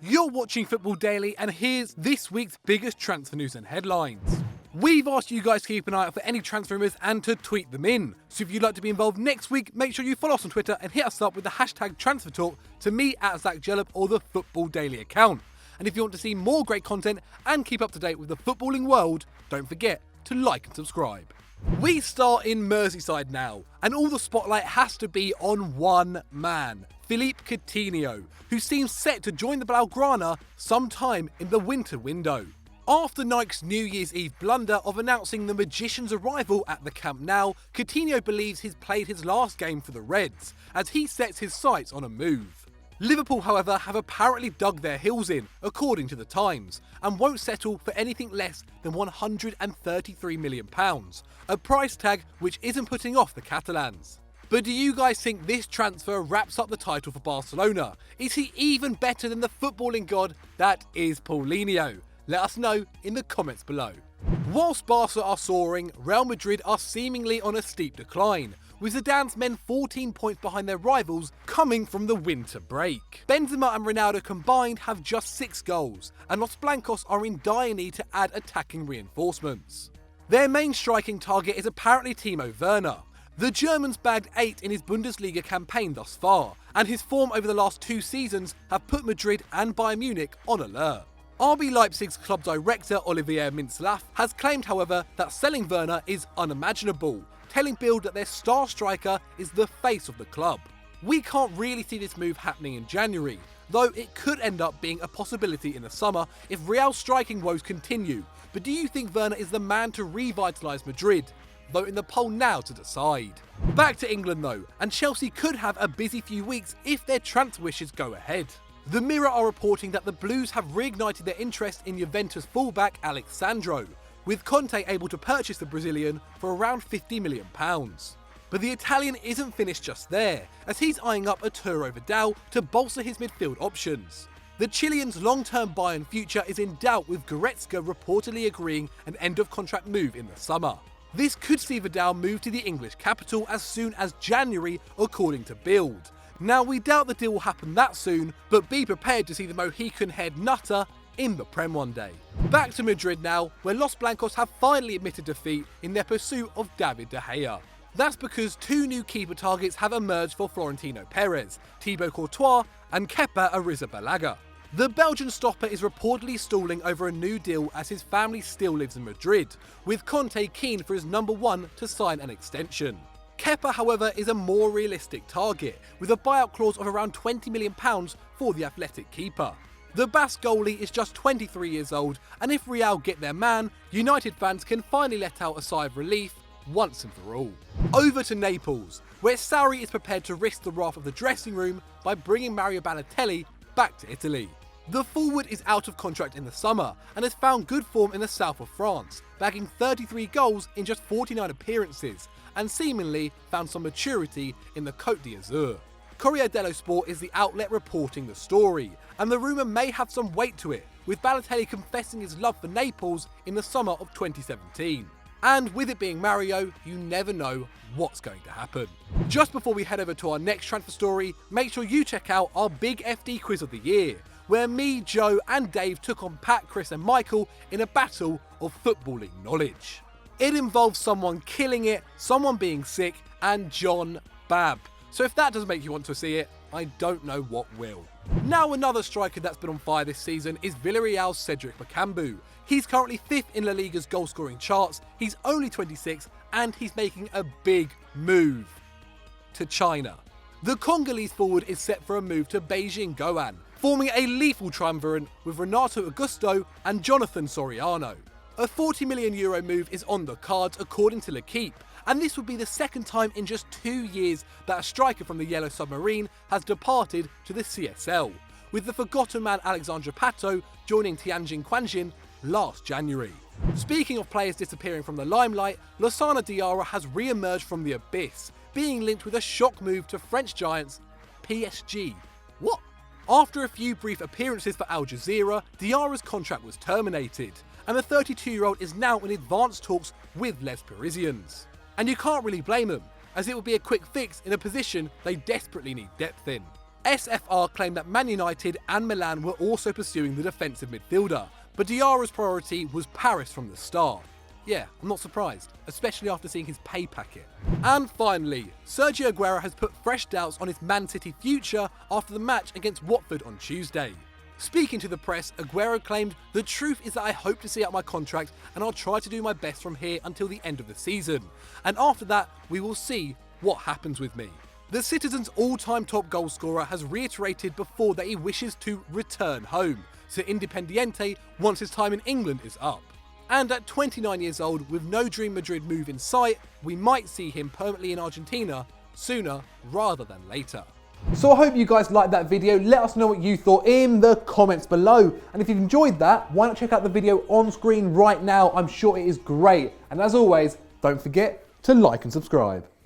You're watching Football Daily, and here's this week's biggest transfer news and headlines. We've asked you guys to keep an eye out for any transfer rumours and to tweet them in. So if you'd like to be involved next week, make sure you follow us on Twitter and hit us up with the hashtag TransferTalk to me at Zach Jellop or the Football Daily account. And if you want to see more great content and keep up to date with the footballing world, don't forget to like and subscribe. We start in Merseyside now, and all the spotlight has to be on one man, Philippe Coutinho, who seems set to join the Blaugrana sometime in the winter window. After Nike's New Year's Eve blunder of announcing the Magician's arrival at the Camp Nou, Coutinho believes he's played his last game for the Reds, as he sets his sights on a move. Liverpool, however, have apparently dug their heels in, according to the Times, and won't settle for anything less than £133 million, a price tag which isn't putting off the Catalans. But do you guys think this transfer wraps up the title for Barcelona? Is he even better than the footballing god that is Paulinho? Let us know in the comments below. Whilst Barca are soaring, Real Madrid are seemingly on a steep decline, with Zidane's men 14 points behind their rivals coming from the winter break. Benzema and Ronaldo combined have just 6 goals, and Los Blancos are in dire need to add attacking reinforcements. Their main striking target is apparently Timo Werner. The German's bagged 8 in his Bundesliga campaign thus far, and his form over the last 2 seasons have put Madrid and Bayern Munich on alert. RB Leipzig's club director Olivier Mintzlaff has claimed, however, that selling Werner is unimaginable, telling Bild that their star striker is the face of the club. We can't really see this move happening in January, though it could end up being a possibility in the summer if Real's striking woes continue. But do you think Werner is the man to revitalise Madrid? Vote in the poll now to decide. Back to England though, and Chelsea could have a busy few weeks if their transfer wishes go ahead. The Mirror are reporting that the Blues have reignited their interest in Juventus fullback Alex Sandro, with Conte able to purchase the Brazilian for around £50 million. But the Italian isn't finished just there, as he's eyeing up Arturo Vidal to bolster his midfield options. The Chilean's long-term Bayern future is in doubt, with Goretzka reportedly agreeing an end-of-contract move in the summer. This could see Vidal move to the English capital as soon as January, according to Bild. Now, we doubt the deal will happen that soon, but be prepared to see the Mohican head nutter in the Prem one day. Back to Madrid now, where Los Blancos have finally admitted defeat in their pursuit of David De Gea. That's because 2 new keeper targets have emerged for Florentino Perez, Thibaut Courtois and Kepa Arrizabalaga. The Belgian stopper is reportedly stalling over a new deal as his family still lives in Madrid, with Conte keen for his number 1 to sign an extension. Kepa, however, is a more realistic target, with a buyout clause of around £20 million for the athletic keeper. The Basque goalie is just 23 years old, and if Real get their man, United fans can finally let out a sigh of relief once and for all. Over to Naples, where Sarri is prepared to risk the wrath of the dressing room by bringing Mario Balotelli back to Italy. The forward is out of contract in the summer and has found good form in the south of France, bagging 33 goals in just 49 appearances, and seemingly found some maturity in the Côte d'Azur. Corriere dello Sport is the outlet reporting the story, and the rumour may have some weight to it, with Balotelli confessing his love for Naples in the summer of 2017. And with it being Mario, you never know what's going to happen. Just before we head over to our next transfer story, make sure you check out our big FD quiz of the year, where me, Joe and Dave took on Pat, Chris and Michael in a battle of footballing knowledge. It involves someone killing it, someone being sick, and John Babb. So if that doesn't make you want to see it, I don't know what will. Now, another striker that's been on fire this season is Villarreal's CEDRIC BAKAMBU. He's currently 5th in La Liga's goal-scoring charts, he's only 26, and he's making a big move to China. The Congolese forward is set for a move to Beijing Goan, forming a lethal triumvirate with Renato Augusto and Jonathan Soriano. A €40 million move is on the cards according to L'Equipe, and this would be the second time in just 2 years that a striker from the Yellow Submarine has departed to the CSL, with the forgotten man Alexandre Pato joining Tianjin Quanjin last January. Speaking of players disappearing from the limelight, LASSANA DIARRA has re-emerged from the abyss, being linked with a shock move to French giants PSG. What? After a few brief appearances for Al Jazeera, Diarra's contract was terminated, and the 32-year-old is now in advanced talks with Les Parisians. And you can't really blame them, as it will be a quick fix in a position they desperately need depth in. SFR claimed that Man United and Milan were also pursuing the defensive midfielder, but DIARRA's priority was Paris from the start. Yeah, I'm not surprised, especially after seeing his pay packet. And finally, Sergio Aguero has put fresh doubts on his Man City future after the match against Watford on Tuesday. Speaking to the press, Aguero claimed, "The truth is that I hope to see out my contract and I'll try to do my best from here until the end of the season. And after that, we will see what happens with me." The Citizens' all-time top goalscorer has reiterated before that he wishes to return home to Independiente once his time in England is up. And at 29 years old, with no Dream Madrid move in sight, we might see him permanently in Argentina sooner rather than later. So I hope you guys liked that video. Let us know what you thought in the comments below. And if you've enjoyed that, why not check out the video on screen right now? I'm sure it is great. And as always, don't forget to like and subscribe.